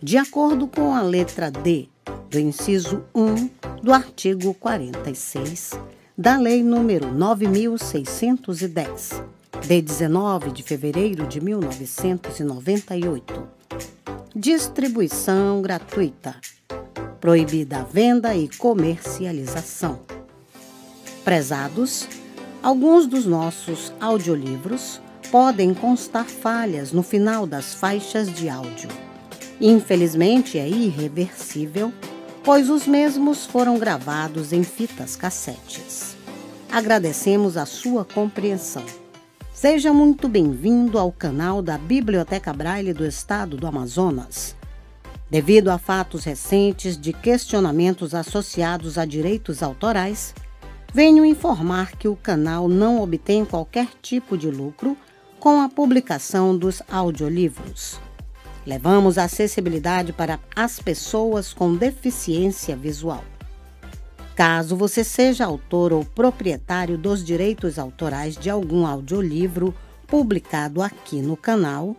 de acordo com a letra D do inciso 1 do artigo 46 da Lei nº 9.610, de 19 de fevereiro de 1998. Distribuição gratuita. Proibida a venda e comercialização. Prezados, alguns dos nossos audiolivros podem constar falhas no final das faixas de áudio. Infelizmente, é irreversível, pois os mesmos foram gravados em fitas cassetes. Agradecemos a sua compreensão. Seja muito bem-vindo ao canal da Biblioteca Braille do Estado do Amazonas. Devido a fatos recentes de questionamentos associados a direitos autorais, venho informar que o canal não obtém qualquer tipo de lucro com a publicação dos audiolivros. Levamos a acessibilidade para as pessoas com deficiência visual. Caso você seja autor ou proprietário dos direitos autorais de algum audiolivro publicado aqui no canal,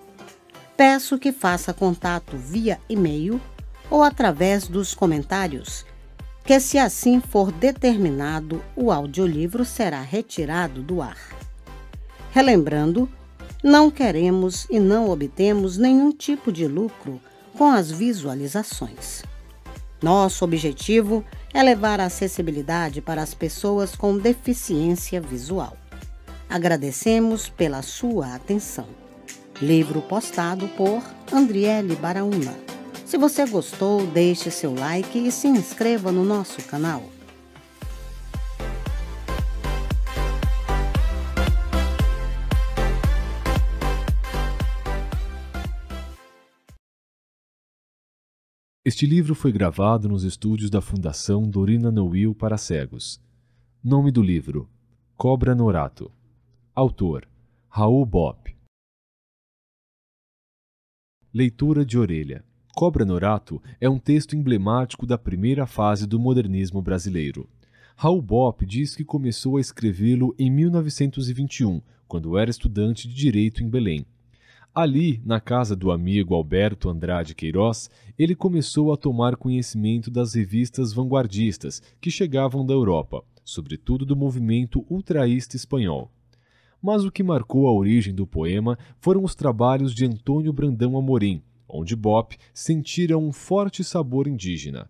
peço que faça contato via e-mail ou através dos comentários, que, se assim for determinado, o audiolivro será retirado do ar. Relembrando, não queremos e não obtemos nenhum tipo de lucro com as visualizações. Nosso objetivo é levar a acessibilidade para as pessoas com deficiência visual. Agradecemos pela sua atenção. Livro postado por Andriele Baraúna. Se você gostou, deixe seu like e se inscreva no nosso canal. Este livro foi gravado nos estúdios da Fundação Dorina Noil para cegos. Nome do livro: Cobra Norato. Autor: Raul Bopp. Leitura de orelha. Cobra Norato é um texto emblemático da primeira fase do modernismo brasileiro. Raul Bopp diz que começou a escrevê-lo em 1921, quando era estudante de Direito em Belém. Ali, na casa do amigo Alberto Andrade Queiroz, ele começou a tomar conhecimento das revistas vanguardistas que chegavam da Europa, sobretudo do movimento ultraísta espanhol. Mas o que marcou a origem do poema foram os trabalhos de Antônio Brandão Amorim, onde Bopp sentira um forte sabor indígena.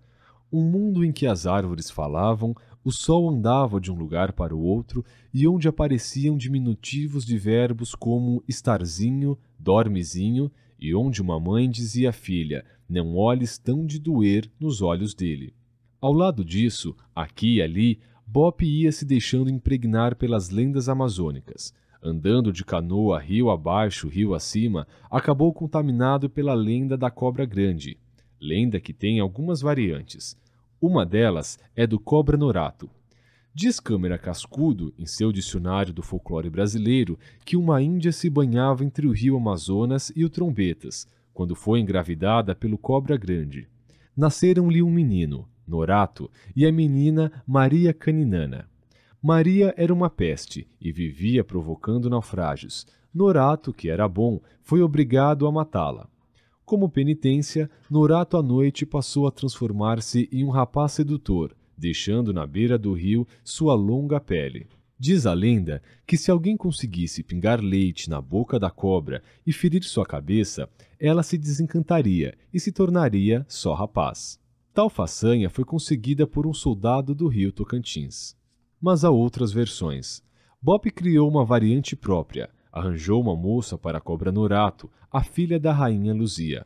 Um mundo em que as árvores falavam, o sol andava de um lugar para o outro e onde apareciam diminutivos de verbos como estarzinho, dormezinho, e onde uma mãe dizia à filha: não olhes tão de doer nos olhos dele. Ao lado disso, aqui e ali, Bopp ia se deixando impregnar pelas lendas amazônicas. Andando de canoa rio abaixo, rio acima, acabou contaminado pela lenda da cobra grande, lenda que tem algumas variantes. Uma delas é do Cobra Norato. Diz Câmara Cascudo, em seu dicionário do folclore brasileiro, que uma índia se banhava entre o rio Amazonas e o Trombetas, quando foi engravidada pelo Cobra Grande. Nasceram-lhe um menino, Norato, e a menina Maria Caninana. Maria era uma peste e vivia provocando naufrágios. Norato, que era bom, foi obrigado a matá-la. Como penitência, Norato à noite passou a transformar-se em um rapaz sedutor, deixando na beira do rio sua longa pele. Diz a lenda que se alguém conseguisse pingar leite na boca da cobra e ferir sua cabeça, ela se desencantaria e se tornaria só rapaz. Tal façanha foi conseguida por um soldado do rio Tocantins. Mas há outras versões. Bopp criou uma variante própria, arranjou uma moça para a Cobra Norato, a filha da rainha Luzia.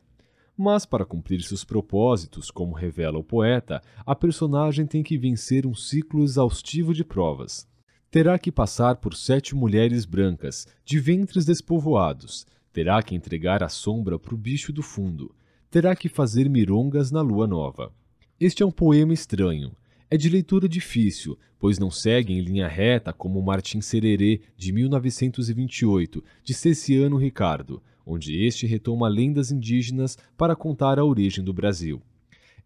Mas para cumprir seus propósitos, como revela o poeta, a personagem tem que vencer um ciclo exaustivo de provas. Terá que passar por 7 mulheres brancas, de ventres despovoados, terá que entregar a sombra para o bicho do fundo, terá que fazer mirongas na lua nova. Este é um poema estranho. É de leitura difícil, pois não segue em linha reta como Martim Sererê, de 1928, de Ceciano Ricardo, onde este retoma lendas indígenas para contar a origem do Brasil.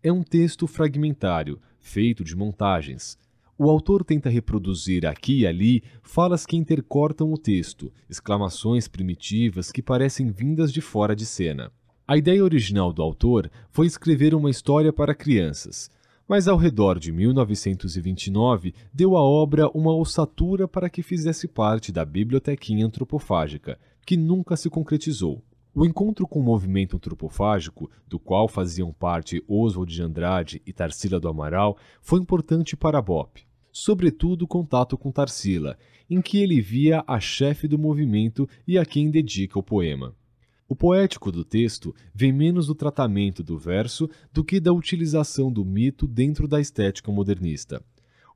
É um texto fragmentário, feito de montagens. O autor tenta reproduzir aqui e ali falas que intercortam o texto, exclamações primitivas que parecem vindas de fora de cena. A ideia original do autor foi escrever uma história para crianças, mas ao redor de 1929 deu à obra uma ossatura para que fizesse parte da bibliotequinha antropofágica, que nunca se concretizou. O encontro com o movimento antropofágico, do qual faziam parte Oswald de Andrade e Tarsila do Amaral, foi importante para Bopp, sobretudo o contato com Tarsila, em que ele via a chefe do movimento e a quem dedica o poema. O poético do texto vem menos do tratamento do verso do que da utilização do mito dentro da estética modernista.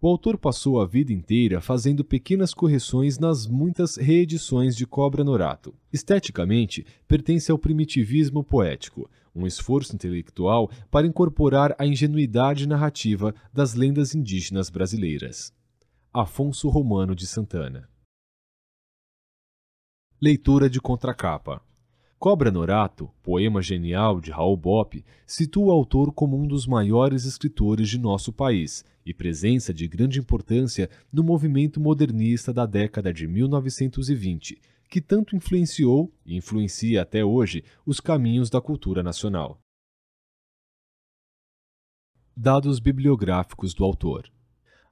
O autor passou a vida inteira fazendo pequenas correções nas muitas reedições de Cobra Norato. Esteticamente, pertence ao primitivismo poético, um esforço intelectual para incorporar a ingenuidade narrativa das lendas indígenas brasileiras. Afonso Romano de Santana. Leitura de contracapa. Cobra Norato, poema genial de Raul Bopp, situa o autor como um dos maiores escritores de nosso país e presença de grande importância no movimento modernista da década de 1920, que tanto influenciou e influencia até hoje os caminhos da cultura nacional. Dados bibliográficos do autor.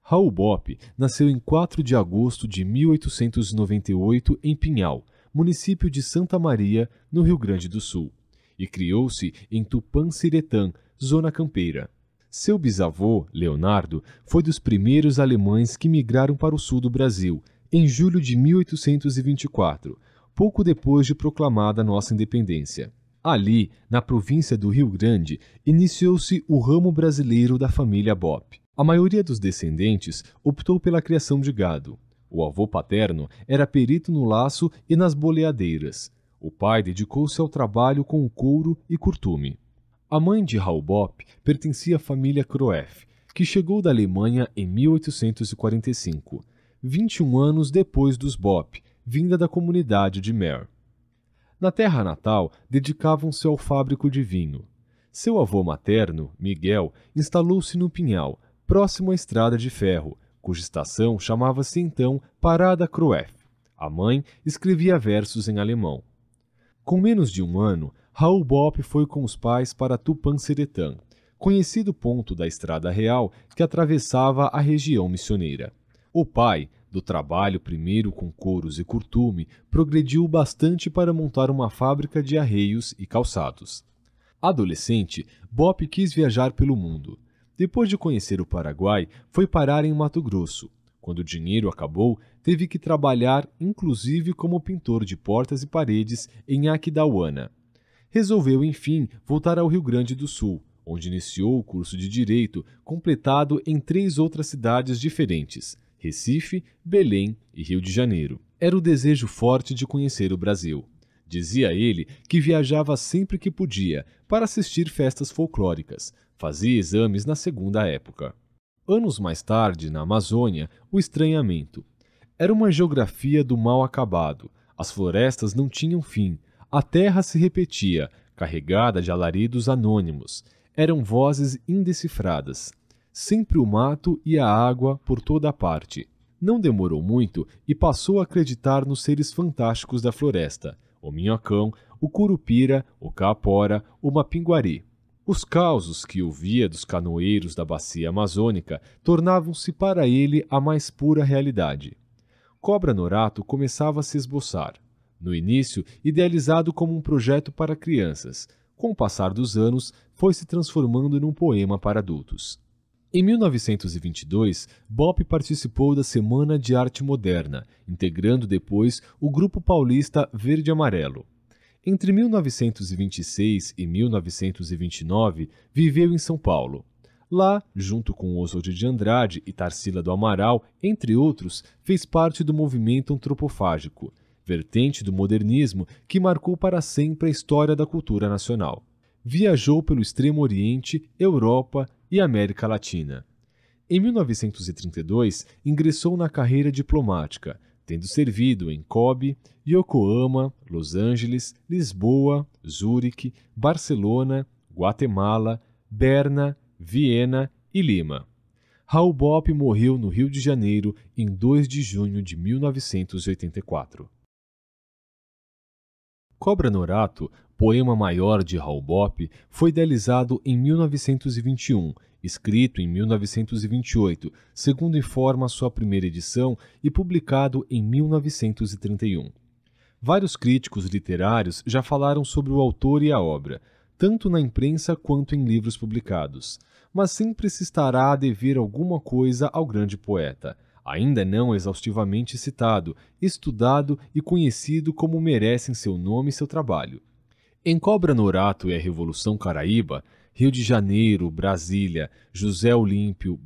Raul Bopp nasceu em 4 de agosto de 1898 em Pinhal, município de Santa Maria, no Rio Grande do Sul, e criou-se em Tupanciretã, zona campeira. Seu bisavô, Leonardo, foi dos primeiros alemães que migraram para o sul do Brasil, em julho de 1824, pouco depois de proclamada nossa independência. Ali, na província do Rio Grande, iniciou-se o ramo brasileiro da família Bopp. A maioria dos descendentes optou pela criação de gado. O avô paterno era perito no laço e nas boleadeiras. O pai dedicou-se ao trabalho com o couro e curtume. A mãe de Raul Bopp pertencia à família Croef, que chegou da Alemanha em 1845, 21 anos depois dos Bopp, vinda da comunidade de Mer. Na terra natal, dedicavam-se ao fábrico de vinho. Seu avô materno, Miguel, instalou-se no Pinhal, próximo à estrada de ferro, cuja estação chamava-se então Parada Croef. A mãe escrevia versos em alemão. Com menos de um ano, Raul Bopp foi com os pais para Tupanciretã, conhecido ponto da Estrada Real que atravessava a região missioneira. O pai, do trabalho primeiro com couros e curtume, progrediu bastante para montar uma fábrica de arreios e calçados. Adolescente, Bopp quis viajar pelo mundo. Depois de conhecer o Paraguai, foi parar em Mato Grosso. Quando o dinheiro acabou, teve que trabalhar, inclusive como pintor de portas e paredes em Aquidauana. Resolveu, enfim, voltar ao Rio Grande do Sul, onde iniciou o curso de Direito, completado em 3 outras cidades diferentes: Recife, Belém e Rio de Janeiro. Era o desejo forte de conhecer o Brasil. Dizia ele que viajava sempre que podia para assistir festas folclóricas. Fazia exames na segunda época. Anos mais tarde, na Amazônia, o estranhamento. Era uma geografia do mal acabado. As florestas não tinham fim. A terra se repetia, carregada de alaridos anônimos. Eram vozes indecifradas. Sempre o mato e a água por toda a parte. Não demorou muito e passou a acreditar nos seres fantásticos da floresta: o minhocão, o curupira, o caapora, o mapinguari. Os causos que ouvia dos canoeiros da bacia amazônica tornavam-se para ele a mais pura realidade. Cobra Norato começava a se esboçar. No início, idealizado como um projeto para crianças, com o passar dos anos, foi se transformando num poema para adultos. Em 1922, Bopp participou da Semana de Arte Moderna, integrando depois o Grupo Paulista Verde e Amarelo. Entre 1926 e 1929, viveu em São Paulo. Lá, junto com Oswald de Andrade e Tarsila do Amaral, entre outros, fez parte do movimento antropofágico, vertente do modernismo que marcou para sempre a história da cultura nacional. Viajou pelo Extremo Oriente, Europa e América Latina. Em 1932, ingressou na carreira diplomática, tendo servido em Kobe, Yokohama, Los Angeles, Lisboa, Zurique, Barcelona, Guatemala, Berna, Viena e Lima. Raul Bopp morreu no Rio de Janeiro em 2 de junho de 1984. Cobra Norato, poema maior de Raul Bop, foi idealizado em 1921, escrito em 1928, segundo informa sua primeira edição, e publicado em 1931. Vários críticos literários já falaram sobre o autor e a obra, tanto na imprensa quanto em livros publicados, mas sempre se estará a dever alguma coisa ao grande poeta, ainda não exaustivamente citado, estudado e conhecido como merecem seu nome e seu trabalho. Em Cobra Norato e a Revolução Caraíba, Rio de Janeiro, Brasília, José Olímpio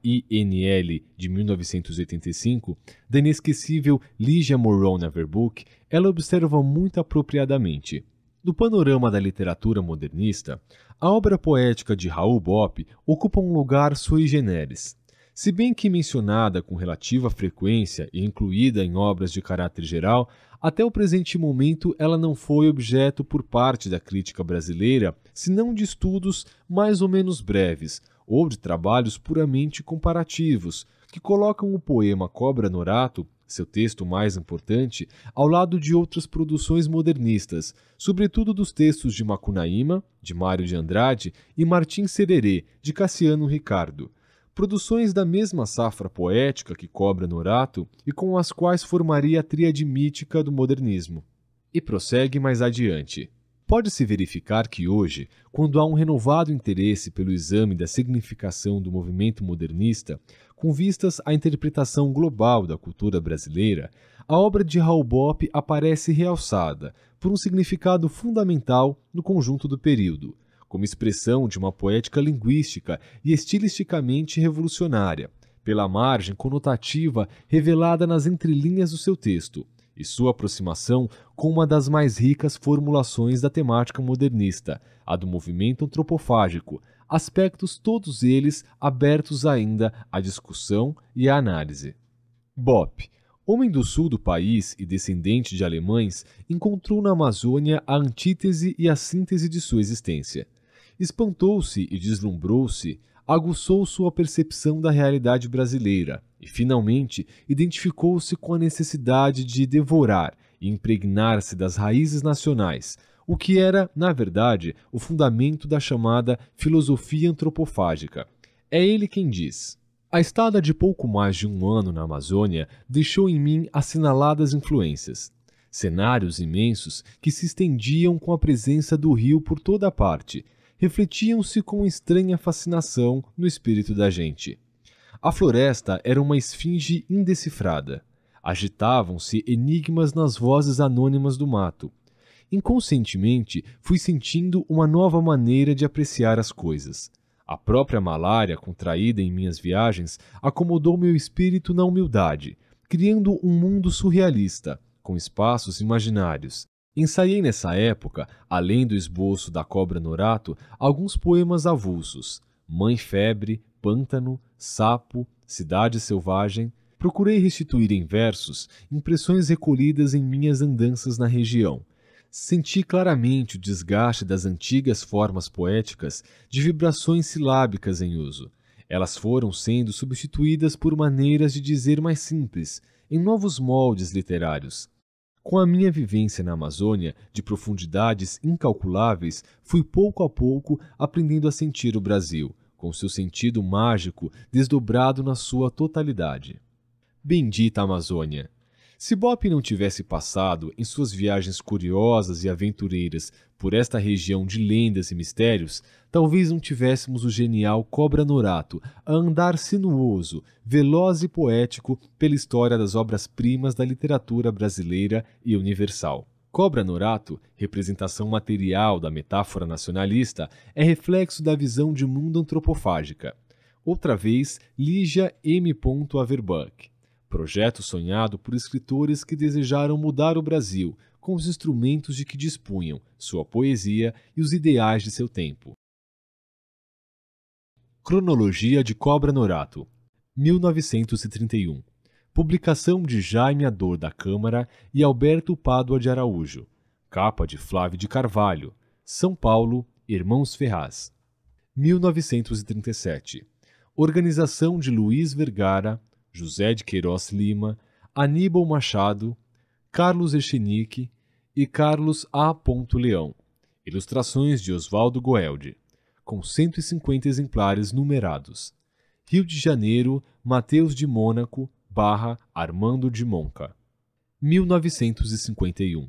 /INL de 1985, da inesquecível Lígia Morón Averbuch, ela observa muito apropriadamente. No panorama da literatura modernista, a obra poética de Raul Bop ocupa um lugar sui generis. Se bem que mencionada com relativa frequência e incluída em obras de caráter geral, até o presente momento ela não foi objeto por parte da crítica brasileira, senão de estudos mais ou menos breves, ou de trabalhos puramente comparativos, que colocam o poema Cobra Norato, seu texto mais importante, ao lado de outras produções modernistas, sobretudo dos textos de Macunaíma, de Mário de Andrade, e Martim Sererê, de Cassiano Ricardo. Produções da mesma safra poética que Cobra Norato e com as quais formaria a tríade mítica do modernismo. E prossegue mais adiante. Pode-se verificar que hoje, quando há um renovado interesse pelo exame da significação do movimento modernista, com vistas à interpretação global da cultura brasileira, a obra de Raul Bop aparece realçada por um significado fundamental no conjunto do período, como expressão de uma poética linguística e estilisticamente revolucionária, pela margem conotativa revelada nas entrelinhas do seu texto, e sua aproximação com uma das mais ricas formulações da temática modernista, a do movimento antropofágico, aspectos todos eles abertos ainda à discussão e à análise. Bop, homem do sul do país e descendente de alemães, encontrou na Amazônia a antítese e a síntese de sua existência. Espantou-se e deslumbrou-se, aguçou sua percepção da realidade brasileira e, finalmente, identificou-se com a necessidade de devorar e impregnar-se das raízes nacionais, o que era, na verdade, o fundamento da chamada filosofia antropofágica. É ele quem diz: a estada de pouco mais de um ano na Amazônia deixou em mim assinaladas influências. Cenários imensos que se estendiam com a presença do rio por toda parte, refletiam-se com estranha fascinação no espírito da gente. A floresta era uma esfinge indecifrada. Agitavam-se enigmas nas vozes anônimas do mato. Inconscientemente, fui sentindo uma nova maneira de apreciar as coisas. A própria malária, contraída em minhas viagens, acomodou meu espírito na humildade, criando um mundo surrealista, com espaços imaginários. Ensaiei nessa época, além do esboço da Cobra Norato, alguns poemas avulsos: Mãe Febre, Pântano, Sapo, Cidade Selvagem. Procurei restituir em versos impressões recolhidas em minhas andanças na região. Senti claramente o desgaste das antigas formas poéticas de vibrações silábicas em uso. Elas foram sendo substituídas por maneiras de dizer mais simples, em novos moldes literários. Com a minha vivência na Amazônia, de profundidades incalculáveis, fui pouco a pouco aprendendo a sentir o Brasil, com seu sentido mágico desdobrado na sua totalidade. Bendita Amazônia! Se Bop não tivesse passado, em suas viagens curiosas e aventureiras, por esta região de lendas e mistérios, talvez não tivéssemos o genial Cobra Norato a andar sinuoso, veloz e poético pela história das obras-primas da literatura brasileira e universal. Cobra Norato, representação material da metáfora nacionalista, é reflexo da visão de mundo antropofágica. Outra vez, Lígia M. Averbuch. Projeto sonhado por escritores que desejaram mudar o Brasil com os instrumentos de que dispunham, sua poesia e os ideais de seu tempo. Cronologia de Cobra Norato, 1931. Publicação de Jaime Ador da Câmara e Alberto Pádua de Araújo. Capa de Flávio de Carvalho. São Paulo, Irmãos Ferraz. 1937. Organização de Luiz Vergara, José de Queiroz Lima, Aníbal Machado, Carlos Echenique, e Carlos A. Leão. Ilustrações de Oswaldo Goeldi, com 150 exemplares numerados. Rio de Janeiro, Mateus de Mônaco, Armando de Monca. 1951.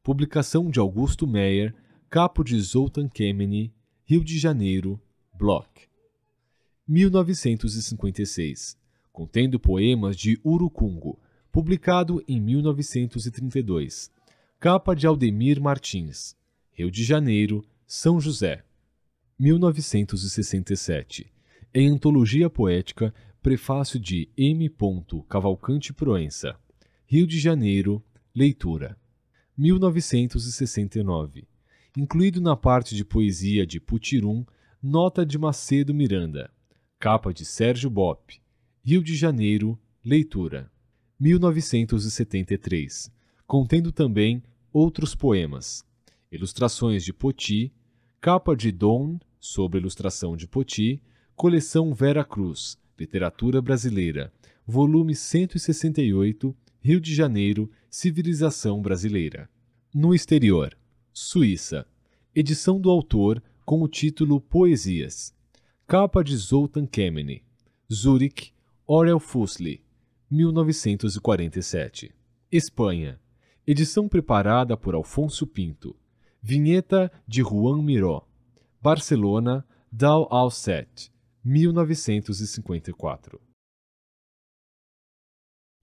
Publicação de Augusto Meyer, capo de Zoltan Kemeny, Rio de Janeiro, Bloch. 1956. Contendo poemas de Urucungo, publicado em 1932. Capa de Aldemir Martins, Rio de Janeiro, São José. 1967. Em Antologia Poética, prefácio de M. Cavalcante Proença, Rio de Janeiro, Leitura. 1969. Incluído na parte de poesia de Putirum, Nota de Macedo Miranda, capa de Sérgio Bopp, Rio de Janeiro, Leitura. 1973. Contendo também outros poemas. Ilustrações de Poti, capa de Dawn, sob ilustração de Poti, coleção Vera Cruz, Literatura Brasileira, volume 168, Rio de Janeiro, Civilização Brasileira. No exterior, Suíça. Edição do autor com o título Poesias. Capa de Zoltan Kemeny. Zurich, Orel Füssli, 1947. Espanha. Edição preparada por Alfonso Pinto. Vinheta de Juan Miró. Barcelona, Dal Alset, 1954.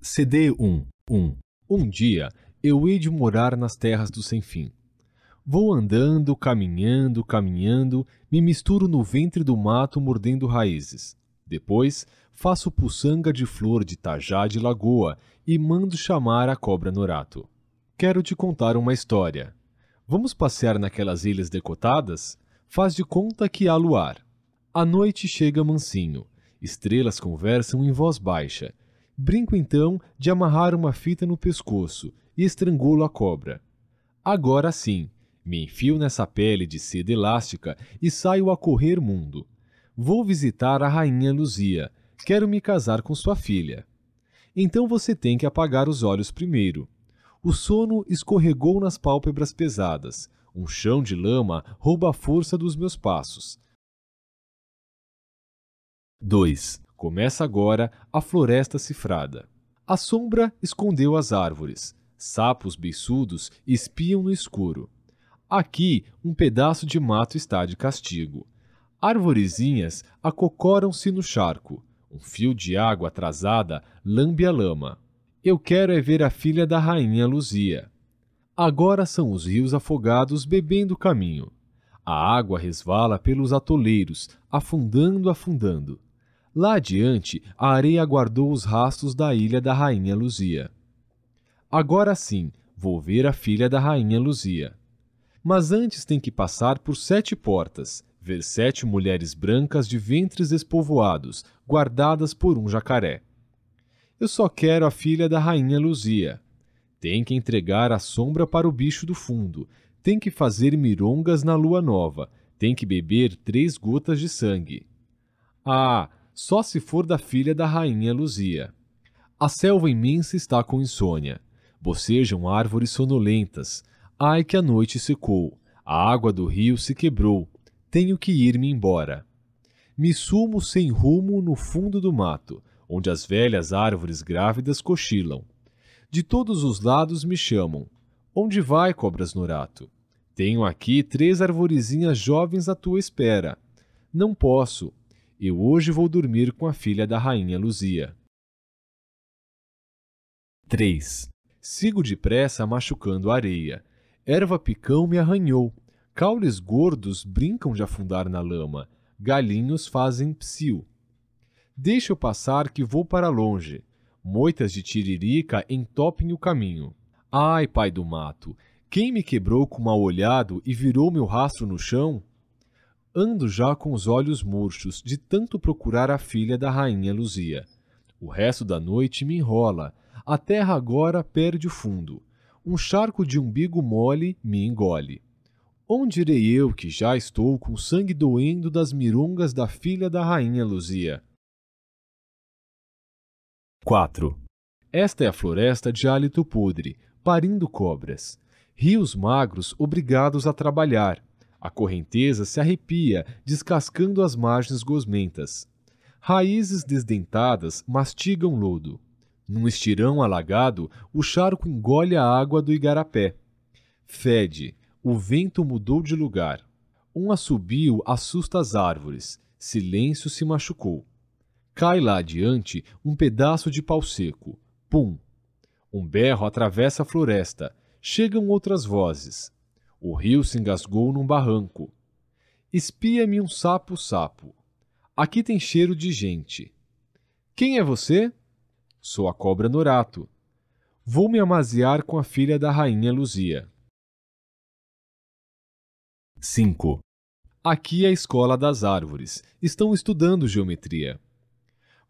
CD 1. Um dia, eu hei de morar nas terras do sem-fim. Vou andando, caminhando, me misturo no ventre do mato mordendo raízes. Depois, faço puçanga de flor de tajá de lagoa e mando chamar a cobra Norato. Quero te contar uma história. Vamos passear naquelas ilhas decotadas? Faz de conta que há luar. A noite chega mansinho. Estrelas conversam em voz baixa. Brinco então de amarrar uma fita no pescoço e estrangolo a cobra. Agora sim, me enfio nessa pele de seda elástica e saio a correr mundo. Vou visitar a rainha Luzia. Quero me casar com sua filha. Então você tem que apagar os olhos primeiro. O sono escorregou nas pálpebras pesadas. Um chão de lama rouba a força dos meus passos. 2. Começa agora a floresta cifrada. A sombra escondeu as árvores. Sapos beiçudos espiam no escuro. Aqui, um pedaço de mato está de castigo. Arvorezinhas acocoram-se no charco. Um fio de água atrasada lambe a lama. Eu quero é ver a filha da rainha Luzia. Agora são os rios afogados bebendo o caminho. A água resvala pelos atoleiros, afundando. Lá adiante, a areia guardou os rastros da ilha da rainha Luzia. Agora sim, vou ver a filha da rainha Luzia. Mas antes tem que passar por 7 portas, ver 7 mulheres brancas de ventres despovoados, guardadas por um jacaré. Eu só quero a filha da rainha Luzia. Tem que entregar a sombra para o bicho do fundo, tem que fazer mirongas na lua nova, tem que beber 3 gotas de sangue. Ah, só se for da filha da rainha Luzia. A selva imensa está com insônia. Bocejam árvores sonolentas. Ai que a noite secou, a água do rio se quebrou, tenho que ir-me embora. Me sumo sem rumo no fundo do mato, onde as velhas árvores grávidas cochilam. De todos os lados me chamam. Onde vai, cobras Norato? Tenho aqui 3 arvorezinhas jovens à tua espera. Não posso. Eu hoje vou dormir com a filha da rainha Luzia. 3. Sigo depressa machucando a areia. Erva-picão me arranhou. Caules gordos brincam de afundar na lama. Galinhos fazem psiu. Deixa eu passar que vou para longe. Moitas de tiririca entopem o caminho. Ai, pai do mato, quem me quebrou com mal olhado e virou meu rastro no chão? Ando já com os olhos murchos de tanto procurar a filha da rainha Luzia. O resto da noite me enrola. A terra agora perde o fundo. Um charco de umbigo mole me engole. Onde irei eu que já estou com sangue doendo das mirongas da filha da rainha Luzia? 4. Esta é a floresta de hálito podre, parindo cobras. Rios magros obrigados a trabalhar. A correnteza se arrepia, descascando as margens gosmentas. Raízes desdentadas mastigam lodo. Num estirão alagado, o charco engole a água do igarapé. Fede, o vento mudou de lugar. Um assobio assusta as árvores. Silêncio se machucou. Cai lá adiante um pedaço de pau seco. Pum! Um berro atravessa a floresta. Chegam outras vozes. O rio se engasgou num barranco. Espia-me um sapo-sapo. Aqui tem cheiro de gente. Quem é você? Sou a cobra Norato. Vou me amaziar com a filha da rainha Luzia. 5. Aqui é a escola das árvores. Estão estudando geometria.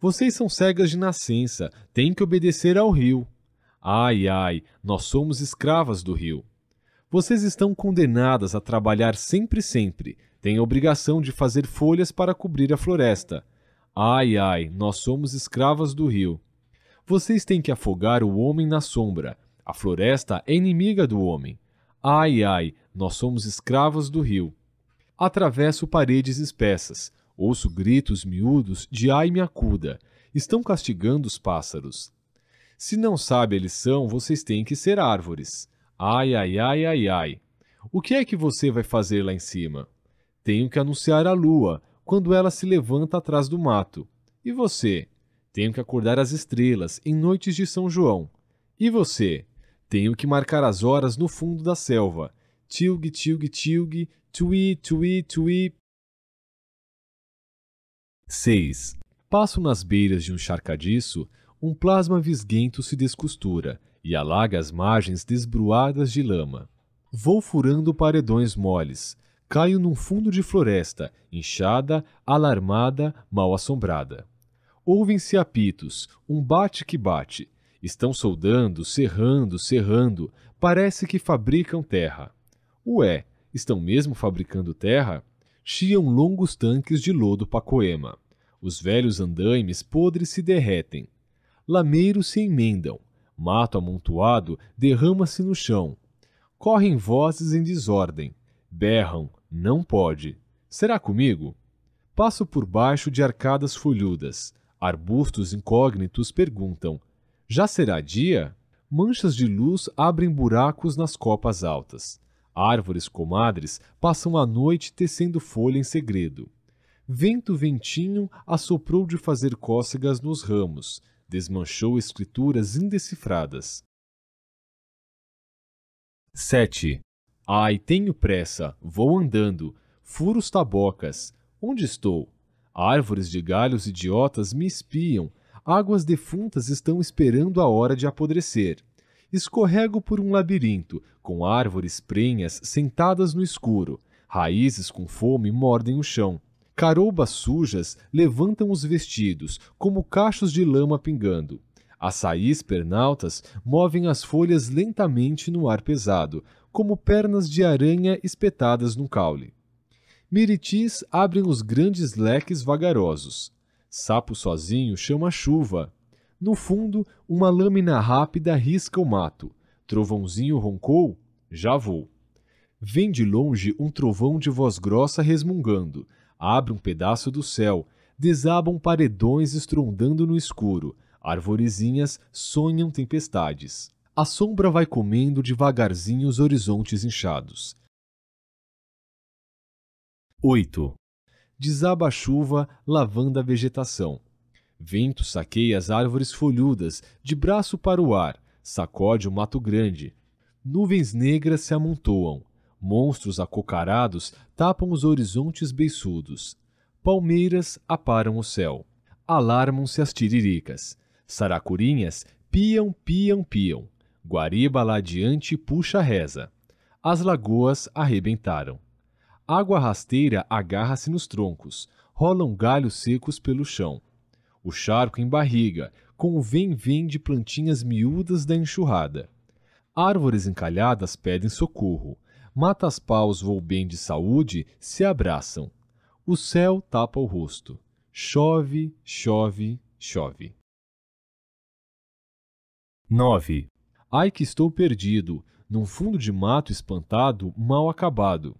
Vocês são cegas de nascença. Têm que obedecer ao rio. Ai, ai, nós somos escravas do rio. Vocês estão condenadas a trabalhar sempre, sempre. Têm a obrigação de fazer folhas para cobrir a floresta. Ai, ai, nós somos escravas do rio. Vocês têm que afogar o homem na sombra. A floresta é inimiga do homem. Ai, ai, nós somos escravas do rio. Atravesso paredes espessas. Ouço gritos miúdos de ai me acuda. Estão castigando os pássaros. Se não sabe a lição, vocês têm que ser árvores. Ai, ai, ai, ai, ai. O que é que você vai fazer lá em cima? Tenho que anunciar a lua, quando ela se levanta atrás do mato. E você? Tenho que acordar as estrelas em noites de São João. E você? Tenho que marcar as horas no fundo da selva. Tilg, tilg, tilg, tui, tui, tui. 6. Passo nas beiras de um charcadiço, um plasma visguento se descostura e alaga as margens desbruadas de lama. Vou furando paredões moles. Caio num fundo de floresta, inchada, alarmada, mal assombrada. Ouvem-se apitos, um bate que bate. Estão soldando, serrando, serrando. Parece que fabricam terra. Ué, estão mesmo fabricando terra? Chiam longos tanques de lodo pacoema. Os velhos andaimes podres se derretem. Lameiros se emendam. Mato amontoado derrama-se no chão. Correm vozes em desordem. Berram, não pode. Será comigo? Passo por baixo de arcadas folhudas. Arbustos incógnitos perguntam: já será dia? Manchas de luz abrem buracos nas copas altas. Árvores comadres passam a noite tecendo folha em segredo. Vento ventinho assoprou de fazer cócegas nos ramos. Desmanchou escrituras indecifradas. 7. Ai, tenho pressa, vou andando, furo os tabocas. Onde estou? Árvores de galhos idiotas me espiam, águas defuntas estão esperando a hora de apodrecer. Escorrego por um labirinto, com árvores prenhas sentadas no escuro, raízes com fome mordem o chão. Caroubas sujas levantam os vestidos, como cachos de lama pingando. Açaís pernaltas movem as folhas lentamente no ar pesado, como pernas de aranha espetadas num caule. Miritis abrem os grandes leques vagarosos. Sapo sozinho chama chuva. No fundo, uma lâmina rápida risca o mato. Trovãozinho roncou? Já vou. Vem de longe um trovão de voz grossa resmungando. Abre um pedaço do céu. Desabam paredões estrondando no escuro. Arvorezinhas sonham tempestades. A sombra vai comendo devagarzinho os horizontes inchados. 8. Desaba a chuva, lavando a vegetação. Vento saqueia as árvores folhudas, de braço para o ar, sacode o mato grande. Nuvens negras se amontoam. Monstros acocarados tapam os horizontes beiçudos. Palmeiras aparam o céu. Alarmam-se as tiriricas. Saracurinhas piam, piam, piam. Guariba lá adiante puxa a reza. As lagoas arrebentaram. Água rasteira agarra-se nos troncos. Rolam galhos secos pelo chão. O charco embarriga, com o vem-vem de plantinhas miúdas da enxurrada. Árvores encalhadas pedem socorro. Matas-paus vou bem de saúde se abraçam. O céu tapa o rosto. Chove, chove, chove. 9. Ai que estou perdido. num fundo de mato espantado, mal acabado.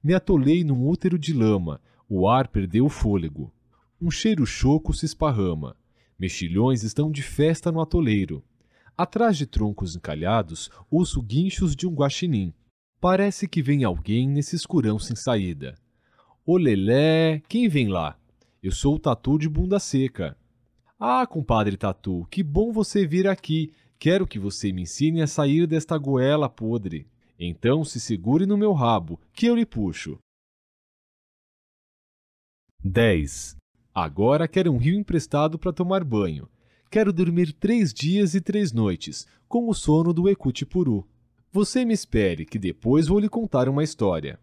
Me atolei num útero de lama, o ar perdeu o fôlego. Um cheiro choco se esparrama. Mexilhões estão de festa no atoleiro. Atrás de troncos encalhados, ouço guinchos de um guaxinim. Parece que vem alguém nesse escurão sem saída. Olelé, quem vem lá? Eu sou o Tatu de Bunda Seca. Ah, compadre Tatu, que bom você vir aqui. Quero que você me ensine a sair desta goela podre. Então se segure no meu rabo, que eu lhe puxo. 10. Agora quero um rio emprestado para tomar banho. Quero dormir 3 dias e 3 noites, com o sono do Ecutipuru. Você me espere, que depois vou lhe contar uma história.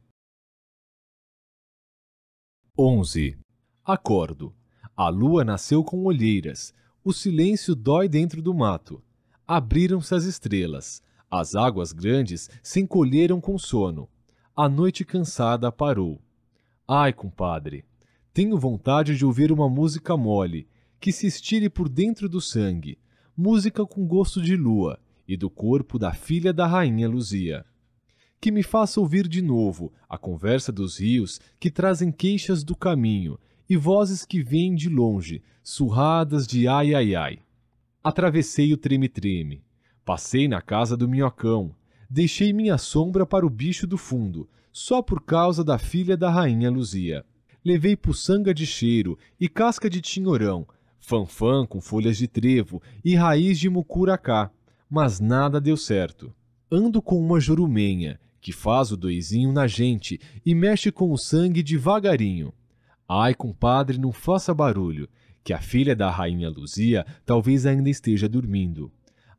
11. Acordo. A lua nasceu com olheiras. O silêncio dói dentro do mato. Abriram-se as estrelas. As águas grandes se encolheram com sono. A noite cansada parou. Ai, compadre, tenho vontade de ouvir uma música mole, que se estire por dentro do sangue, música com gosto de lua e do corpo da filha da rainha Luzia. Que me faça ouvir de novo a conversa dos rios que trazem queixas do caminho e vozes que vêm de longe, surradas de ai ai ai. Atravessei o treme-treme, passei na casa do minhocão, deixei minha sombra para o bicho do fundo, só por causa da filha da rainha Luzia. Levei puçanga de cheiro e casca de tinhorão, fanfã com folhas de trevo e raiz de mucuracá, mas nada deu certo. Ando com uma jurumenha, que faz o doizinho na gente e mexe com o sangue devagarinho. Ai, compadre, não faça barulho, que a filha da rainha Luzia talvez ainda esteja dormindo.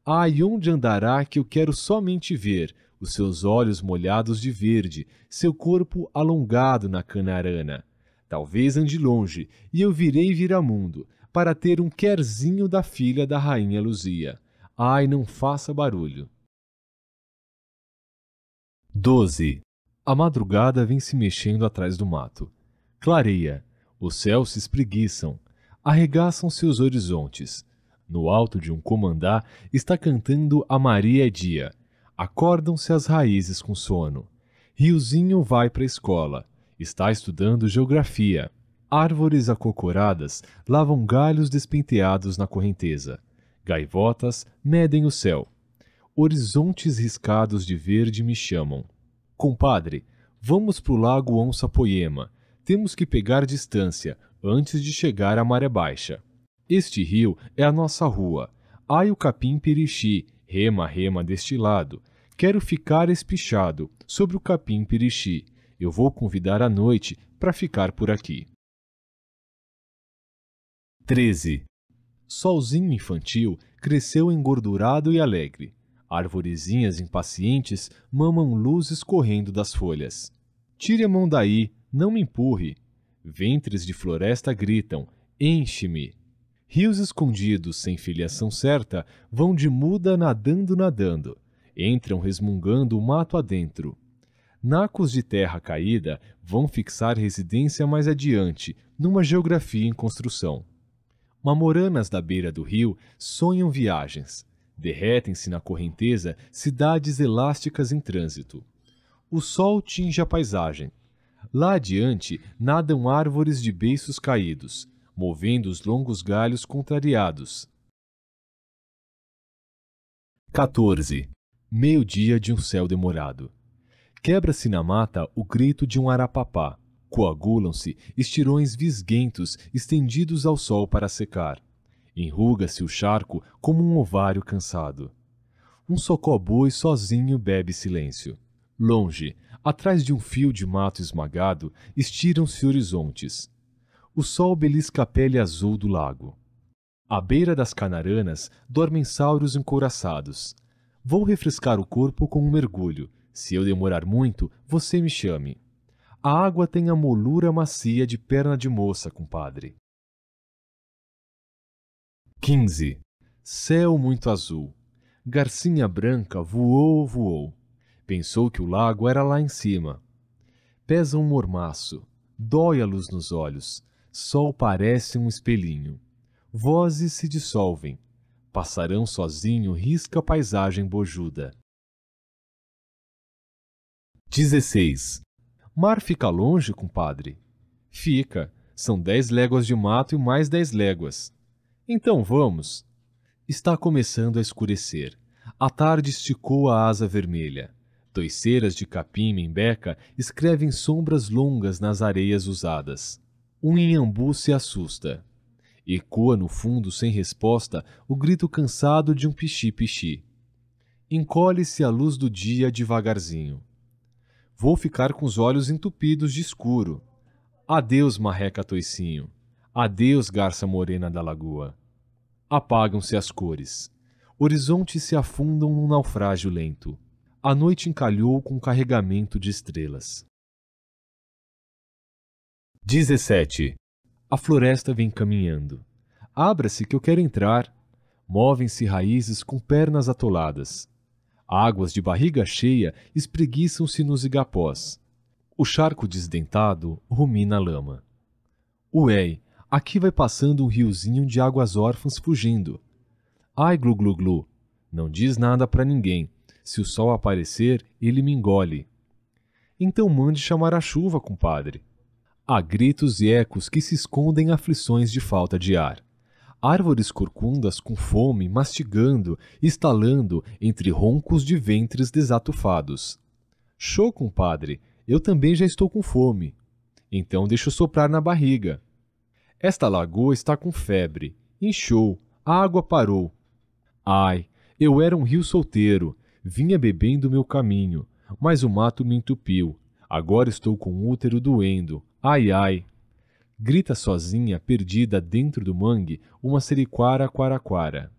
Ai, onde andará que eu quero somente ver os seus olhos molhados de verde, seu corpo alongado na canarana. Talvez ande longe, e eu virei viramundo, para ter um querzinho da filha da rainha Luzia. Ai, não faça barulho. 12. A madrugada vem se mexendo atrás do mato. Clareia, os céus se espreguiçam, arregaçam-se os horizontes. No alto de um comandá está cantando a Maria Dia. Acordam-se as raízes com sono. Riozinho vai para a escola. Está estudando geografia. Árvores acocoradas lavam galhos despenteados na correnteza. Gaivotas medem o céu. Horizontes riscados de verde me chamam. Compadre, vamos pro lago Onça-Poema. Temos que pegar distância antes de chegar à maré baixa. Este rio é a nossa rua. Ai o capim-pirixi, rema deste lado. Quero ficar espichado sobre o capim-pirixi. Eu vou convidar a noite para ficar por aqui. 13. Solzinho infantil cresceu engordurado e alegre. Arvorezinhas impacientes mamam luz escorrendo das folhas. Tire a mão daí, não me empurre. Ventres de floresta gritam, enche-me. Rios escondidos sem filiação certa vão de muda nadando. Entram resmungando o mato adentro. Nacos de terra caída vão fixar residência mais adiante, numa geografia em construção. Mamoranas da beira do rio sonham viagens. Derretem-se na correnteza cidades elásticas em trânsito. O sol tinge a paisagem. Lá adiante nadam árvores de beiços caídos, movendo os longos galhos contrariados. 14. Meio-dia de um céu demorado. Quebra-se na mata o grito de um arapapá. Coagulam-se estirões visguentos estendidos ao sol para secar. Enruga-se o charco como um ovário cansado. Um socó-boi sozinho bebe silêncio. Longe, atrás de um fio de mato esmagado, estiram-se horizontes. O sol belisca a pele azul do lago. À beira das canaranas dormem sauros encouraçados. Vou refrescar o corpo com um mergulho. Se eu demorar muito, você me chame. A água tem a molura macia de perna de moça, compadre. 15. Céu muito azul. Garcinha branca voou. Pensou que o lago era lá em cima. Pesa um mormaço. Dói a luz nos olhos. Sol parece um espelhinho. Vozes se dissolvem. Passarão sozinho risca a paisagem bojuda. 16. Mar fica longe, compadre? Fica. São 10 léguas de mato e mais 10 léguas. Então vamos. Está começando a escurecer. A tarde esticou a asa vermelha. Toiceiras de capim-membeca escrevem sombras longas nas areias usadas. Um inhambu se assusta. Ecoa no fundo sem resposta o grito cansado de um pichi-pichi. Encolhe-se a luz do dia devagarzinho. Vou ficar com os olhos entupidos de escuro. Adeus, marreca toicinho. Adeus, garça morena da lagoa. Apagam-se as cores. Horizontes se afundam num naufrágio lento. A noite encalhou com um carregamento de estrelas. 17. A floresta vem caminhando. Abra-se que eu quero entrar. Movem-se raízes com pernas atoladas. Águas de barriga cheia espreguiçam-se nos igapós. O charco desdentado rumina a lama. Ué, aqui vai passando um riozinho de águas órfãs fugindo. Ai, glu-glu-glu, não diz nada para ninguém. Se o sol aparecer, ele me engole. Então mande chamar a chuva, compadre. Há gritos e ecos que se escondem em aflições de falta de ar. Árvores corcundas com fome, mastigando, estalando entre roncos de ventres desatufados. Show, compadre, eu também já estou com fome. Então deixa eu soprar na barriga. Esta lagoa está com febre, inchou, a água parou. Ai, eu era um rio solteiro, vinha bebendo meu caminho, mas o mato me entupiu. Agora estou com o útero doendo. Ai, ai. Grita sozinha, perdida dentro do mangue, uma seriquara quaraquara.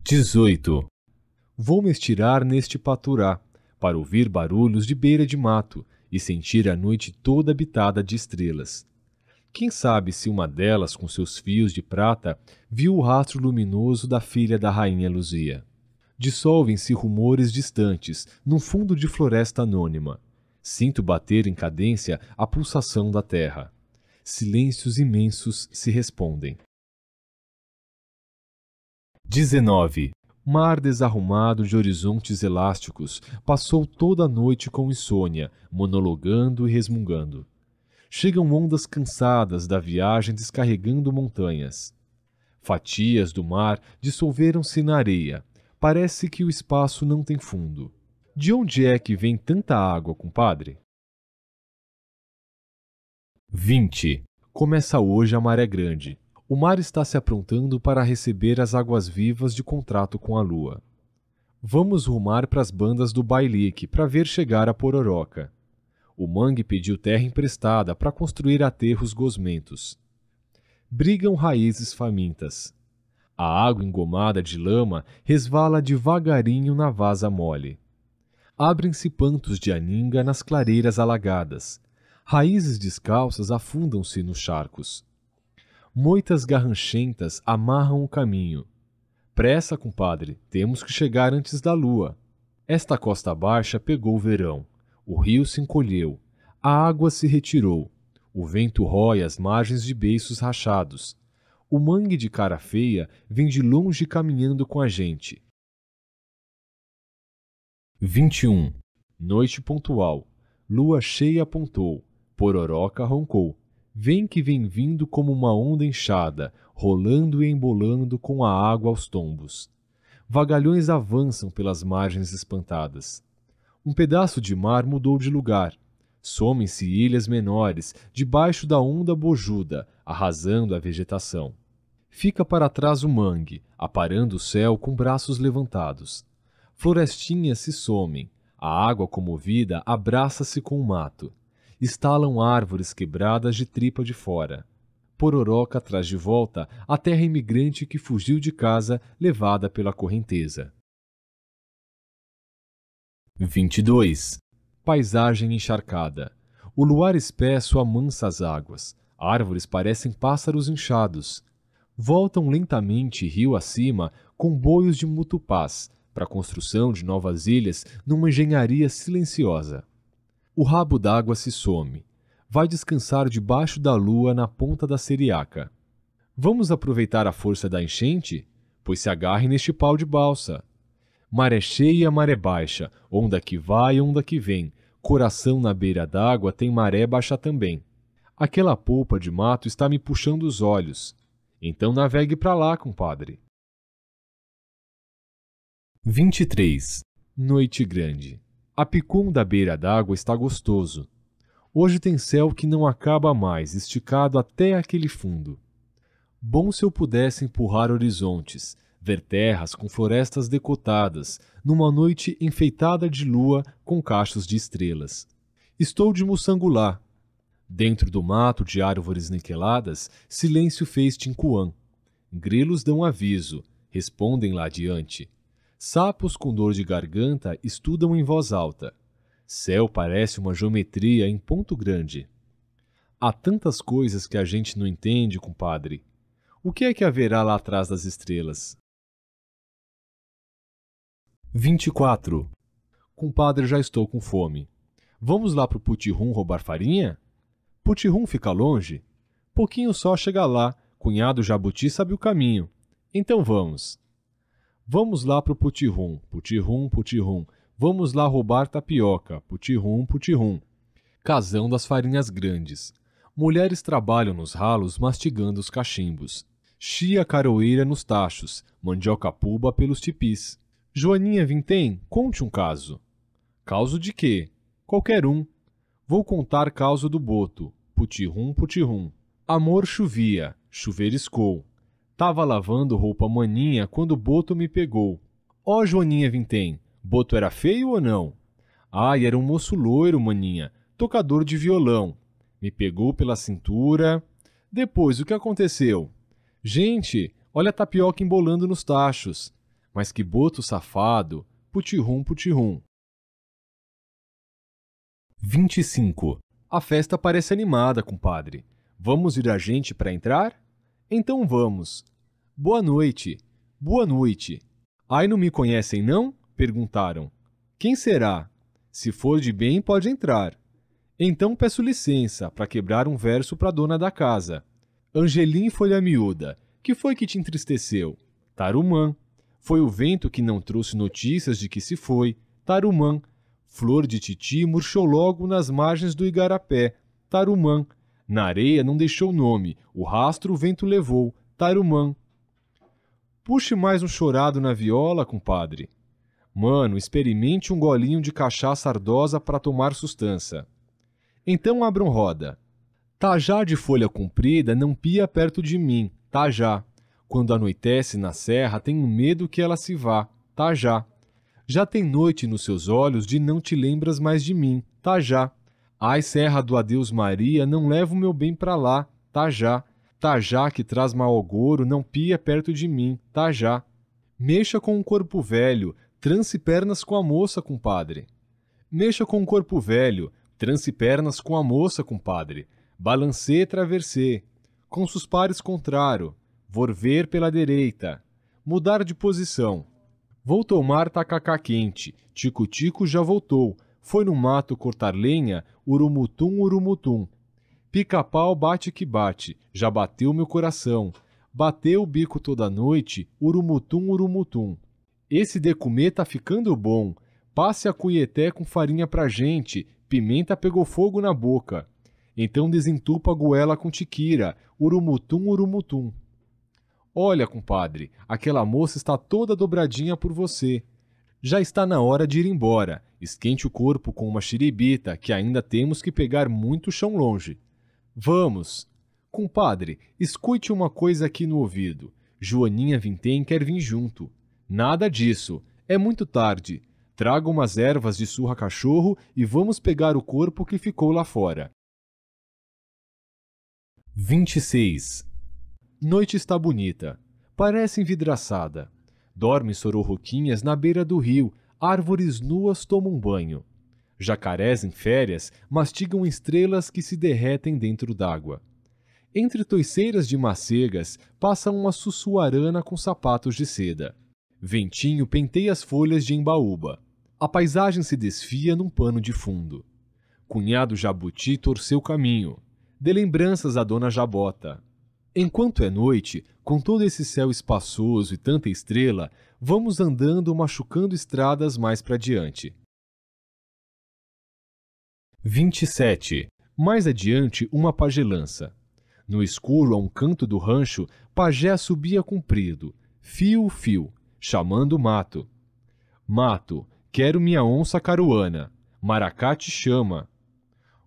18. Vou me estirar neste paturá, para ouvir barulhos de beira de mato e sentir a noite toda habitada de estrelas. Quem sabe se uma delas, com seus fios de prata, viu o rastro luminoso da filha da rainha Luzia. Dissolvem-se rumores distantes, num fundo de floresta anônima. Sinto bater em cadência a pulsação da terra. Silêncios imensos se respondem. 19. Mar desarrumado de horizontes elásticos passou toda a noite com insônia, monologando e resmungando. Chegam ondas cansadas da viagem descarregando montanhas. Fatias do mar dissolveram-se na areia. Parece que o espaço não tem fundo. De onde é que vem tanta água, compadre? 20. Começa hoje a maré grande. O mar está se aprontando para receber as águas-vivas de contrato com a lua. Vamos rumar para as bandas do Bailique para ver chegar a pororoca. O mangue pediu terra emprestada para construir aterros gosmentos. Brigam raízes famintas. A água engomada de lama resvala devagarinho na vasa mole. Abrem-se pantos de aninga nas clareiras alagadas. Raízes descalças afundam-se nos charcos. Moitas garranchentas amarram o caminho. Pressa, compadre, temos que chegar antes da lua. Esta costa baixa pegou o verão. O rio se encolheu. A água se retirou. O vento rói as margens de beiços rachados. O mangue de cara feia vem de longe caminhando com a gente. 21. Noite pontual. Lua cheia apontou. Pororoca roncou. Vem que vem vindo como uma onda inchada, rolando e embolando com a água aos tombos. Vagalhões avançam pelas margens espantadas. Um pedaço de mar mudou de lugar. Somem-se ilhas menores, debaixo da onda bojuda, arrasando a vegetação. Fica para trás o mangue, aparando o céu com braços levantados. Florestinhas se somem, a água comovida abraça-se com o mato. Estalam árvores quebradas de tripa de fora. Pororoca traz de volta a terra imigrante que fugiu de casa, levada pela correnteza. 22. Paisagem encharcada. O luar espesso amansa as águas. Árvores parecem pássaros inchados. Voltam lentamente rio acima comboios de mutupás para a construção de novas ilhas numa engenharia silenciosa. O rabo d'água se some. Vai descansar debaixo da lua na ponta da seriaca. Vamos aproveitar a força da enchente? Pois se agarre neste pau de balsa. Maré cheia, maré baixa, onda que vai, onda que vem. Coração na beira d'água tem maré baixa também. Aquela polpa de mato está me puxando os olhos. Então navegue para lá, compadre. 23. Noite grande. A picum da beira d'água está gostoso. Hoje tem céu que não acaba mais, esticado até aquele fundo. Bom se eu pudesse empurrar horizontes, ver terras com florestas decotadas, numa noite enfeitada de lua com cachos de estrelas. Estou de Mussangulá. Dentro do mato de árvores niqueladas, silêncio fez Tincuã. Grilos dão aviso, respondem lá adiante. Sapos com dor de garganta estudam em voz alta. Céu parece uma geometria em ponto grande. Há tantas coisas que a gente não entende, compadre. O que é que haverá lá atrás das estrelas? 24. Compadre, já estou com fome. Vamos lá pro Putirum roubar farinha? Putirum fica longe? Pouquinho só chega lá, cunhado Jabuti sabe o caminho. Então vamos. Vamos lá pro Putirum, Putirum, Putirum. Vamos lá roubar tapioca, Putirum, Putirum. Casão das farinhas grandes. Mulheres trabalham nos ralos mastigando os cachimbos. Chia caroeira nos tachos, mandioca puba pelos tipis. Joaninha Vintém, conte um caso. Causo de quê? Qualquer um. Vou contar causo do boto, Putirum, Putirum. Amor chovia, chuveriscou. Tava lavando roupa maninha quando o boto me pegou. Ó Joaninha Vintém, boto era feio ou não? Ai, era um moço loiro, maninha, tocador de violão. Me pegou pela cintura. Depois, o que aconteceu? Gente, olha a tapioca embolando nos tachos. Mas que boto safado, Putirum, Putirum. 25. A festa parece animada, compadre. Vamos ir a gente para entrar? Então vamos. Boa noite. Boa noite. Ai, não me conhecem, não? Perguntaram. Quem será? Se for de bem, pode entrar. Então peço licença para quebrar um verso para dona da casa. Angelim Folha Miúda, que foi que te entristeceu? Tarumã. Foi o vento que não trouxe notícias de que se foi. Tarumã. Flor de titi murchou logo nas margens do igarapé. Tarumã. Na areia não deixou nome, o rastro o vento levou. Tarumã. Puxe mais um chorado na viola, compadre. Mano, experimente um golinho de cachaça ardosa para tomar sustância. Então abram roda. Tajá de folha comprida não pia perto de mim, tajá. Quando anoitece na serra, tenho medo que ela se vá, tajá. Já tem noite nos seus olhos de não te lembras mais de mim, tajá. Ai, serra do adeus Maria, não levo meu bem pra lá, tajá. Tajá que traz mau agouro, não pia perto de mim, tajá. Mexa com um corpo velho, transe pernas com a moça, compadre. Mexa com um corpo velho, transe pernas com a moça, compadre. Balancê traversê, com suspares contrário, vorver pela direita, mudar de posição. Vou tomar tacacá quente, tico-tico já voltou, foi no mato cortar lenha, urumutum, urumutum. Pica-pau bate que bate, já bateu meu coração, bateu o bico toda noite, urumutum, urumutum. Esse decumê tá ficando bom, passe a cuieté com farinha pra gente, pimenta pegou fogo na boca. Então desentupa a goela com tiquira, urumutum, urumutum. Olha, compadre, aquela moça está toda dobradinha por você. Já está na hora de ir embora. Esquente o corpo com uma xiribita, que ainda temos que pegar muito chão longe. Vamos. Compadre, escute uma coisa aqui no ouvido. Joaninha Vintém quer vir junto. Nada disso. É muito tarde. Traga umas ervas de surra cachorro e vamos pegar o corpo que ficou lá fora. 26. Noite está bonita. Parece envidraçada. Dormem sororroquinhas na beira do rio, árvores nuas tomam banho. Jacarés em férias mastigam estrelas que se derretem dentro d'água. Entre toiceiras de macegas passa uma sussuarana com sapatos de seda. Ventinho penteia as folhas de embaúba. A paisagem se desfia num pano de fundo. Cunhado Jabuti torceu caminho. Dê lembranças à dona Jabota. Enquanto é noite, com todo esse céu espaçoso e tanta estrela, vamos andando machucando estradas mais para diante. 27. Mais adiante, uma pagelança. No escuro, a um canto do rancho, pajé subia comprido, fio, fio, chamando mato. Mato, quero minha onça caruana, maracá te chama.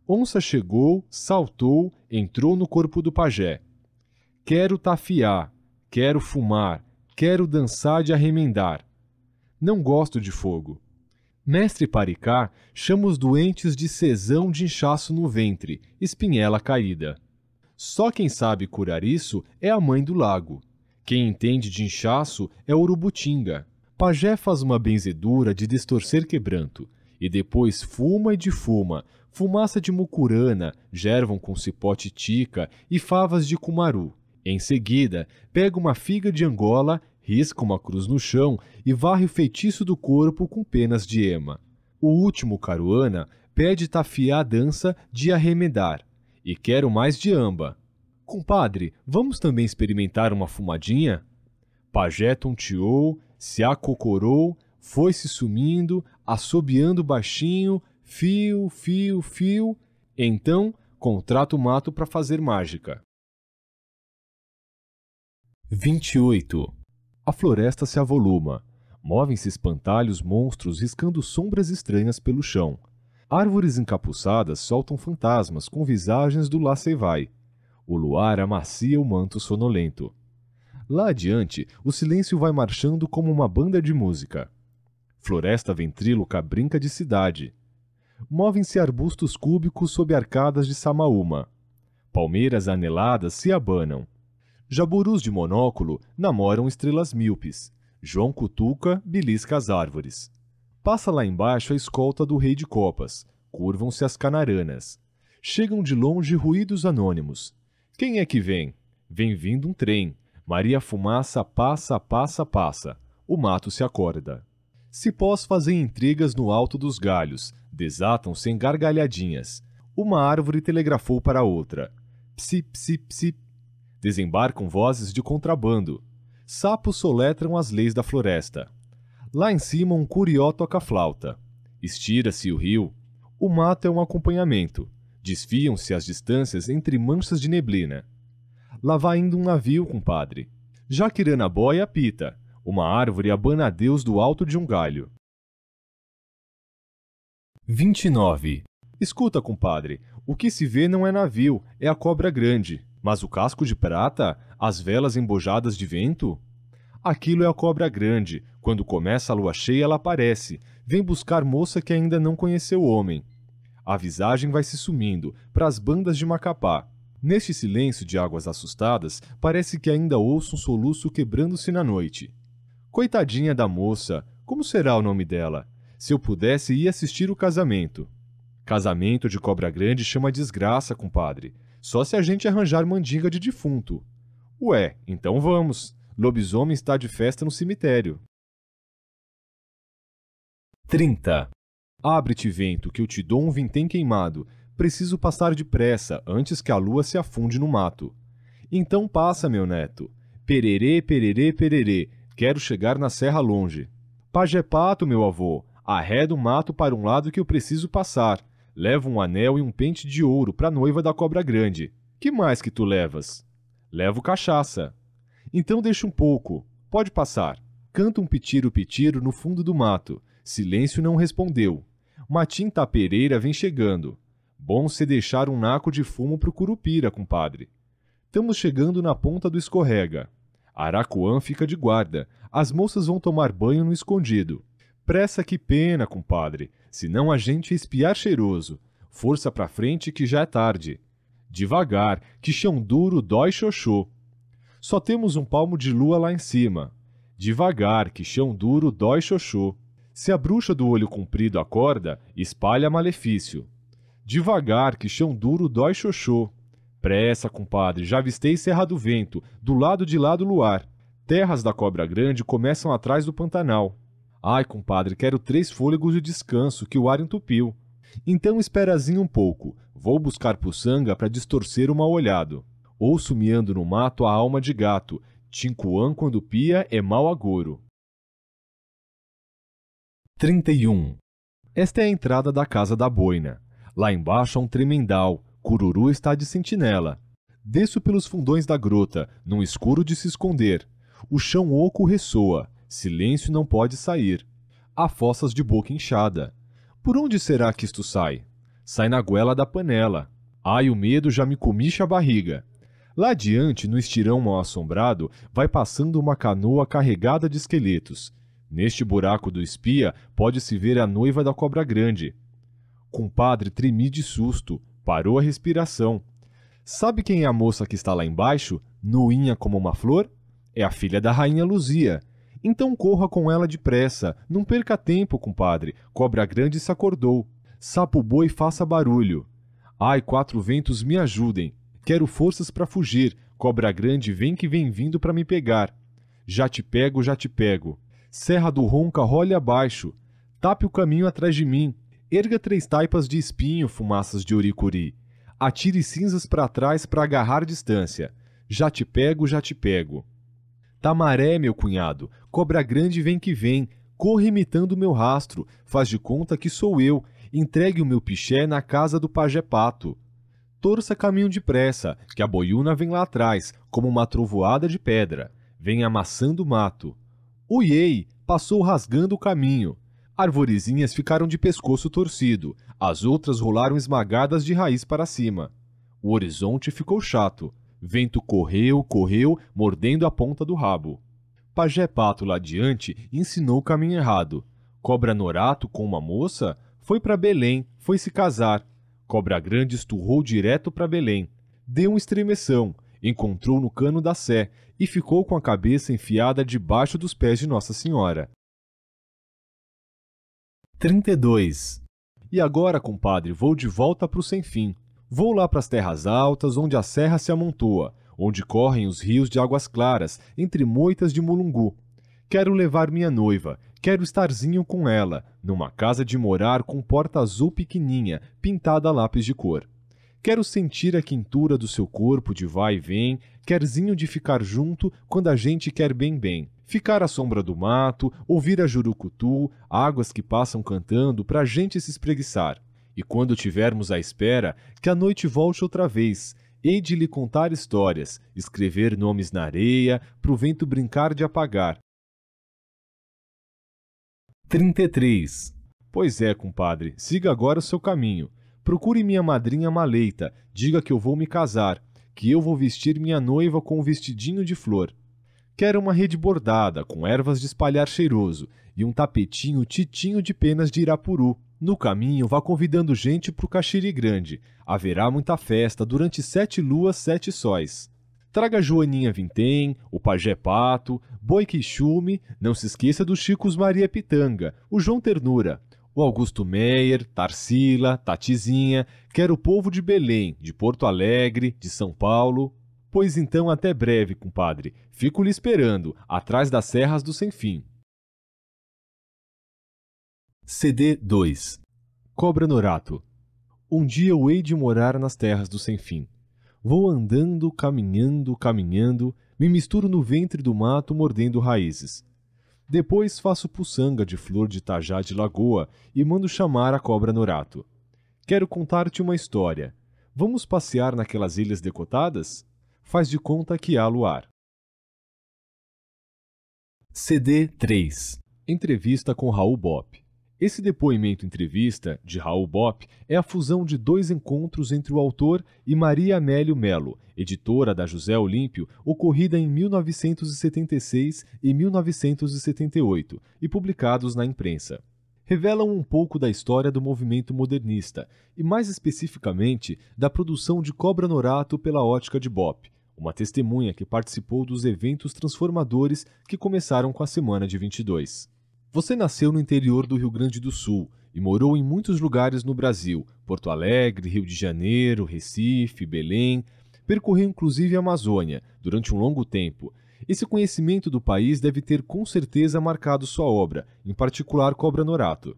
Onça chegou, saltou, entrou no corpo do pajé. Quero tafiar, quero fumar, quero dançar de arremendar. Não gosto de fogo. Mestre Paricá chama os doentes de cesão de inchaço no ventre, espinhela caída. Só quem sabe curar isso é a mãe do lago. Quem entende de inchaço é Urubutinga. Pajé faz uma benzedura de distorcer quebranto, e depois fuma e defuma, fumaça de mucurana, gervam com cipó titica e favas de cumaru. Em seguida, pega uma figa de Angola, risca uma cruz no chão e varre o feitiço do corpo com penas de ema. O último caruana pede tafiar a dança de arremedar, e quero mais de amba. Compadre, vamos também experimentar uma fumadinha? Pajé tonteou, se acocorou, foi se sumindo, assobiando baixinho, fio, fio, fio. Então, contrata o mato para fazer mágica. 28. A floresta se avoluma. Movem-se espantalhos monstros riscando sombras estranhas pelo chão. Árvores encapuçadas soltam fantasmas com visagens do lá se vai. O luar amacia o manto sonolento. Lá adiante, o silêncio vai marchando como uma banda de música. Floresta ventríloca brinca de cidade. Movem-se arbustos cúbicos sob arcadas de samaúma. Palmeiras aneladas se abanam. Jaburus de monóculo namoram estrelas míopes. João cutuca, belisca as árvores. Passa lá embaixo a escolta do rei de copas. Curvam-se as canaranas. Chegam de longe ruídos anônimos. Quem é que vem? Vem vindo um trem. Maria Fumaça passa, passa, passa. O mato se acorda. Cipós fazem intrigas no alto dos galhos. Desatam-se em gargalhadinhas. Uma árvore telegrafou para outra. Psi, psi, psi. Desembarcam vozes de contrabando. Sapos soletram as leis da floresta. Lá em cima um curió toca flauta. Estira-se o rio. O mato é um acompanhamento. Desfiam-se as distâncias entre manchas de neblina. Lá vai indo um navio, compadre. Jaquiranaboia apita. Uma árvore abana a Deus do alto de um galho. 29. Escuta, compadre. O que se vê não é navio, é a cobra grande. Mas o casco de prata? As velas embojadas de vento? Aquilo é a cobra grande. Quando começa a lua cheia, ela aparece. Vem buscar moça que ainda não conheceu o homem. A visagem vai se sumindo para as bandas de Macapá. Neste silêncio de águas assustadas, parece que ainda ouço um soluço quebrando-se na noite. Coitadinha da moça, como será o nome dela? Se eu pudesse, ia assistir o casamento. Casamento de cobra grande chama desgraça, compadre. Só se a gente arranjar mandinga de defunto. Ué, então vamos. Lobisomem está de festa no cemitério. 30. Abre-te, vento, que eu te dou um vintém queimado. Preciso passar depressa, antes que a lua se afunde no mato. Então passa, meu neto. Pererê, pererê, pererê. Quero chegar na serra longe. Pajé Pato, meu avô. Arreda o mato para um lado que eu preciso passar. Levo um anel e um pente de ouro para a noiva da cobra grande. Que mais que tu levas? Levo cachaça. Então deixa um pouco. Pode passar. Canta um pitiro-pitiro no fundo do mato. Silêncio não respondeu. Matim Tapereira vem chegando. Bom se deixar um naco de fumo pro Curupira, compadre. Estamos chegando na ponta do escorrega. Aracuã fica de guarda. As moças vão tomar banho no escondido. Pressa que pena, compadre. Senão a gente ia espiar cheiroso. Força pra frente que já é tarde. Devagar, que chão duro dói xoxô. Só temos um palmo de lua lá em cima. Devagar, que chão duro dói xoxô. Se a bruxa do olho comprido acorda, espalha malefício. Devagar, que chão duro dói xoxô. Pressa, compadre, já avistei Serra do Vento, do lado de lá do luar. Terras da Cobra Grande começam atrás do Pantanal. Ai, compadre, quero 3 fôlegos de descanso, que o ar entupiu. Então esperazinho um pouco, vou buscar puçanga para distorcer o mal-olhado. Ouço miando no mato a alma de gato, Tincuã quando pia é mau agouro. 31. Esta é a entrada da casa da boina. Lá embaixo há um tremendal, Cururu está de sentinela. Desço pelos fundões da grota, num escuro de se esconder. O chão oco ressoa, silêncio não pode sair. Há fossas de boca inchada. Por onde será que isto sai? Sai na goela da panela. Ai, o medo já me comicha a barriga. Lá adiante, no estirão mal assombrado, vai passando uma canoa carregada de esqueletos. Neste buraco do espia pode-se ver a noiva da cobra grande. Compadre tremi de susto, parou a respiração. Sabe quem é a moça que está lá embaixo, nuinha como uma flor? É a filha da rainha Luzia. Então corra com ela depressa, não perca tempo, compadre, cobra grande se acordou. Sapo boi faça barulho. Ai, quatro ventos me ajudem. Quero forças para fugir, cobra grande vem que vem vindo para me pegar. Já te pego, já te pego. Serra do Ronca role abaixo. Tape o caminho atrás de mim. Erga 3 taipas de espinho, fumaças de oricuri. Atire cinzas para trás para agarrar distância. Já te pego, já te pego. Tamaré, meu cunhado, cobra grande vem que vem, corre imitando meu rastro, faz de conta que sou eu, entregue o meu piché na casa do pajé Pato. Torça caminho depressa, que a boiuna vem lá atrás, como uma trovoada de pedra. Vem amassando o mato. Uiei, passou rasgando o caminho. Arvorezinhas ficaram de pescoço torcido, as outras rolaram esmagadas de raiz para cima. O horizonte ficou chato. Vento correu, correu, mordendo a ponta do rabo. Pajé Pato lá adiante ensinou o caminho errado. Cobra Norato com uma moça foi para Belém, foi se casar. Cobra Grande esturrou direto para Belém. Deu um estremeção, encontrou no cano da sé e ficou com a cabeça enfiada debaixo dos pés de Nossa Senhora. 32. E agora, compadre, vou de volta para o sem fim. Vou lá para as terras altas, onde a serra se amontoa, onde correm os rios de águas claras, entre moitas de mulungu. Quero levar minha noiva, quero estarzinho com ela, numa casa de morar com porta azul pequeninha, pintada a lápis de cor. Quero sentir a quentura do seu corpo de vai e vem, querzinho de ficar junto quando a gente quer bem bem. Ficar à sombra do mato, ouvir a jurucutu, águas que passam cantando pra gente se espreguiçar. E quando tivermos à espera, que a noite volte outra vez, hei de lhe contar histórias, escrever nomes na areia, pro vento brincar de apagar. 33. Pois é, compadre, siga agora o seu caminho. Procure minha madrinha Maleita, diga que eu vou me casar, que eu vou vestir minha noiva com um vestidinho de flor. Quero uma rede bordada, com ervas de espalhar cheiroso, e um tapetinho titinho de penas de Irapuru. No caminho, vá convidando gente pro Caxiri Grande. Haverá muita festa durante 7 luas, 7 sóis. Traga Joaninha Vintém, o Pajé Pato, Boi Quixume, não se esqueça dos Chicos Maria Pitanga, o João Ternura, o Augusto Meyer, Tarsila, Tatizinha, quero o povo de Belém, de Porto Alegre, de São Paulo. Pois então até breve, compadre. Fico lhe esperando, atrás das serras do Sem Fim. CD 2. Cobra Norato. Um dia eu hei de morar nas terras do Sem Fim. Vou andando, caminhando, caminhando, me misturo no ventre do mato mordendo raízes. Depois faço puçanga de flor de tajá de lagoa e mando chamar a cobra Norato. Quero contar-te uma história. Vamos passear naquelas ilhas decotadas? Faz de conta que há luar. CD 3. Entrevista com Raul Bopp. Esse depoimento-entrevista de Raul Bopp é a fusão de 2 encontros entre o autor e Maria Amélio Melo, editora da José Olímpio, ocorrida em 1976 e 1978 e publicados na imprensa. Revelam um pouco da história do movimento modernista e, mais especificamente, da produção de Cobra Norato pela ótica de Bopp, uma testemunha que participou dos eventos transformadores que começaram com a Semana de 22. Você nasceu no interior do Rio Grande do Sul e morou em muitos lugares no Brasil, Porto Alegre, Rio de Janeiro, Recife, Belém, percorreu inclusive a Amazônia durante um longo tempo. Esse conhecimento do país deve ter com certeza marcado sua obra, em particular Cobra Norato.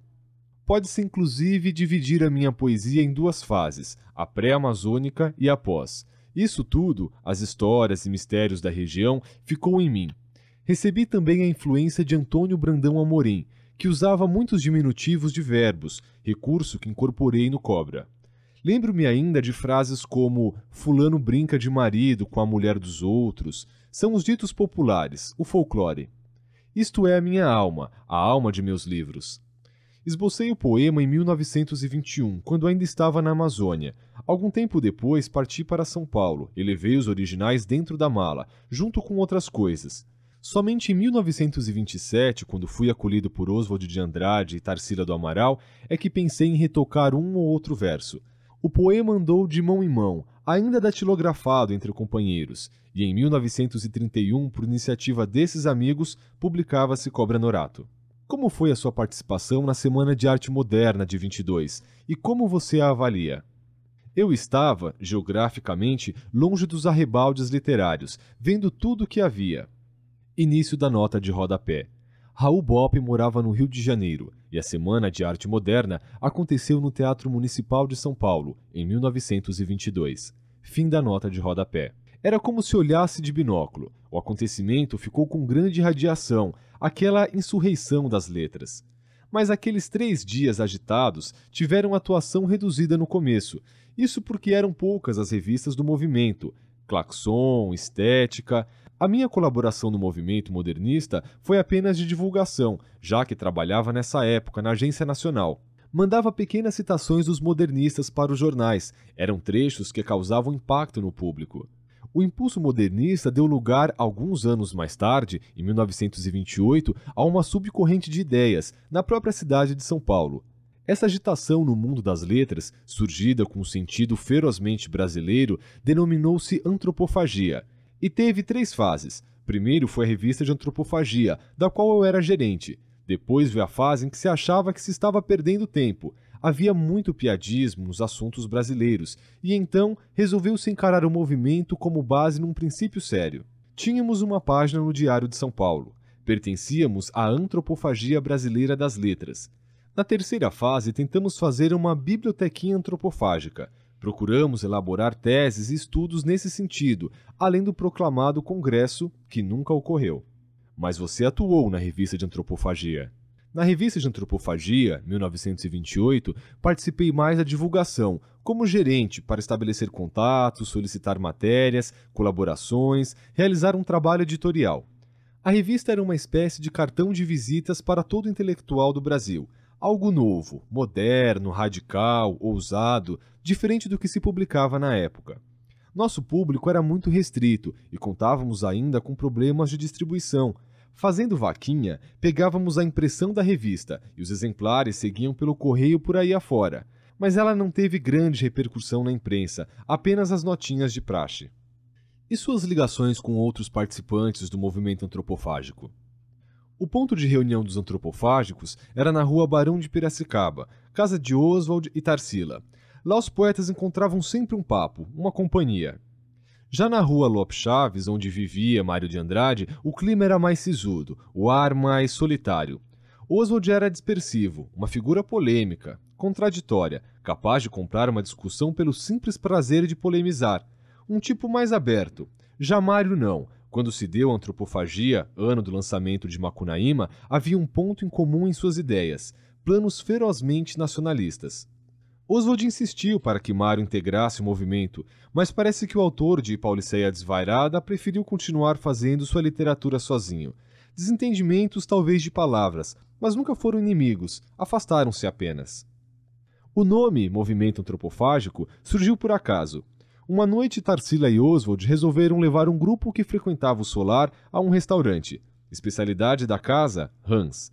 Pode-se inclusive dividir a minha poesia em 2 fases, a pré-amazônica e a pós. Isso tudo, as histórias e mistérios da região, ficou em mim. Recebi também a influência de Antônio Brandão Amorim, que usava muitos diminutivos de verbos, recurso que incorporei no Cobra. Lembro-me ainda de frases como fulano brinca de marido com a mulher dos outros, são os ditos populares, o folclore. Isto é a minha alma, a alma de meus livros. Esbocei o poema em 1921, quando ainda estava na Amazônia. Algum tempo depois parti para São Paulo e levei os originais dentro da mala, junto com outras coisas. Somente em 1927, quando fui acolhido por Oswald de Andrade e Tarsila do Amaral, é que pensei em retocar um ou outro verso. O poema andou de mão em mão, ainda datilografado entre companheiros, e em 1931, por iniciativa desses amigos, publicava-se Cobra Norato. Como foi a sua participação na Semana de Arte Moderna de 22 e como você a avalia? Eu estava, geograficamente, longe dos arrebaldes literários, vendo tudo o que havia. Início da nota de rodapé. Raul Bopp morava no Rio de Janeiro e a Semana de Arte Moderna aconteceu no Teatro Municipal de São Paulo, em 1922. Fim da nota de rodapé. Era como se olhasse de binóculo. O acontecimento ficou com grande radiação, aquela insurreição das letras. Mas aqueles 3 dias agitados tiveram atuação reduzida no começo, isso porque eram poucas as revistas do movimento, Claxon, Estética. A minha colaboração no movimento modernista foi apenas de divulgação, já que trabalhava nessa época na Agência Nacional. Mandava pequenas citações dos modernistas para os jornais, eram trechos que causavam impacto no público. O impulso modernista deu lugar, alguns anos mais tarde, em 1928, a uma subcorrente de ideias, na própria cidade de São Paulo. Essa agitação no mundo das letras, surgida com um sentido ferozmente brasileiro, denominou-se antropofagia, e teve 3 fases. Primeiro foi a revista de antropofagia, da qual eu era gerente. Depois veio a fase em que se achava que se estava perdendo tempo. Havia muito piadismo nos assuntos brasileiros, e então resolveu-se encarar o movimento como base num princípio sério. Tínhamos uma página no Diário de São Paulo. Pertencíamos à Antropofagia Brasileira das Letras. Na terceira fase, tentamos fazer uma bibliotequinha antropofágica. Procuramos elaborar teses e estudos nesse sentido, além do proclamado congresso, que nunca ocorreu. Mas você atuou na revista de antropofagia. Na revista de antropofagia, 1928, participei mais da divulgação, como gerente para estabelecer contatos, solicitar matérias, colaborações, realizar um trabalho editorial. A revista era uma espécie de cartão de visitas para todo intelectual do Brasil, algo novo, moderno, radical, ousado, diferente do que se publicava na época. Nosso público era muito restrito e contávamos ainda com problemas de distribuição. Fazendo vaquinha, pegávamos a impressão da revista e os exemplares seguiam pelo correio por aí afora, mas ela não teve grande repercussão na imprensa, apenas as notinhas de praxe. E suas ligações com outros participantes do movimento antropofágico? O ponto de reunião dos antropofágicos era na rua Barão de Piracicaba, casa de Oswald e Tarsila. Lá os poetas encontravam sempre um papo, uma companhia. Já na rua Lopes Chaves, onde vivia Mário de Andrade, o clima era mais sisudo, o ar mais solitário. Oswald era dispersivo, uma figura polêmica, contraditória, capaz de comprar uma discussão pelo simples prazer de polemizar. Um tipo mais aberto. Já Mário não. Quando se deu a antropofagia, ano do lançamento de Macunaíma, havia um ponto em comum em suas ideias, planos ferozmente nacionalistas. Oswald insistiu para que Mário integrasse o movimento, mas parece que o autor de Pauliceia Desvairada preferiu continuar fazendo sua literatura sozinho. Desentendimentos talvez de palavras, mas nunca foram inimigos, afastaram-se apenas. O nome Movimento Antropofágico surgiu por acaso. Uma noite Tarsila e Oswald resolveram levar um grupo que frequentava o solar a um restaurante. Especialidade da casa, rãs.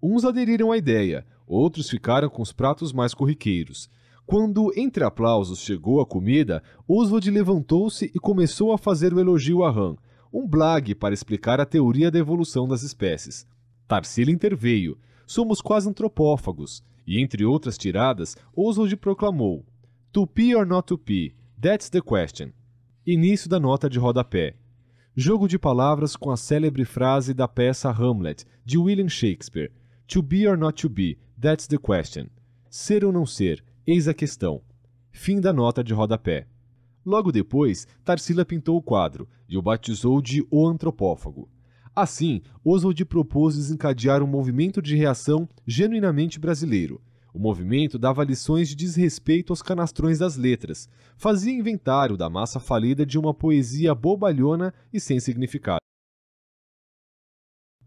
Uns aderiram à ideia, outros ficaram com os pratos mais corriqueiros. Quando, entre aplausos, chegou a comida, Oswald levantou-se e começou a fazer o elogio a rã, um blague para explicar a teoria da evolução das espécies. Tarsila interveio. Somos quase antropófagos. E, entre outras tiradas, Oswald proclamou: Tupi or not tupi? That's the question. Início da nota de rodapé. Jogo de palavras com a célebre frase da peça Hamlet, de William Shakespeare. To be or not to be, that's the question. Ser ou não ser, eis a questão. Fim da nota de rodapé. Logo depois, Tarsila pintou o quadro e o batizou de O Antropófago. Assim, Oswald propôs desencadear um movimento de reação genuinamente brasileiro. O movimento dava lições de desrespeito aos canastrões das letras, fazia inventário da massa falida de uma poesia bobalhona e sem significado.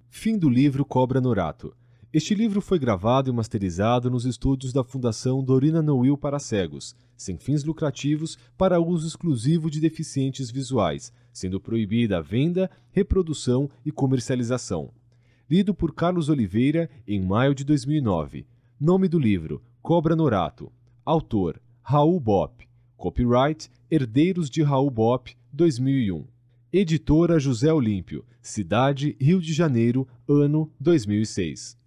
Fim do livro Cobra Norato. Este livro foi gravado e masterizado nos estúdios da Fundação Dorina Noil para cegos, sem fins lucrativos, para uso exclusivo de deficientes visuais, sendo proibida a venda, reprodução e comercialização. Lido por Carlos Oliveira em maio de 2009. Nome do livro: Cobra Norato. Autor: Raul Bopp. Copyright: Herdeiros de Raul Bopp, 2001. Editora José Olímpio. Cidade: Rio de Janeiro, ano 2006.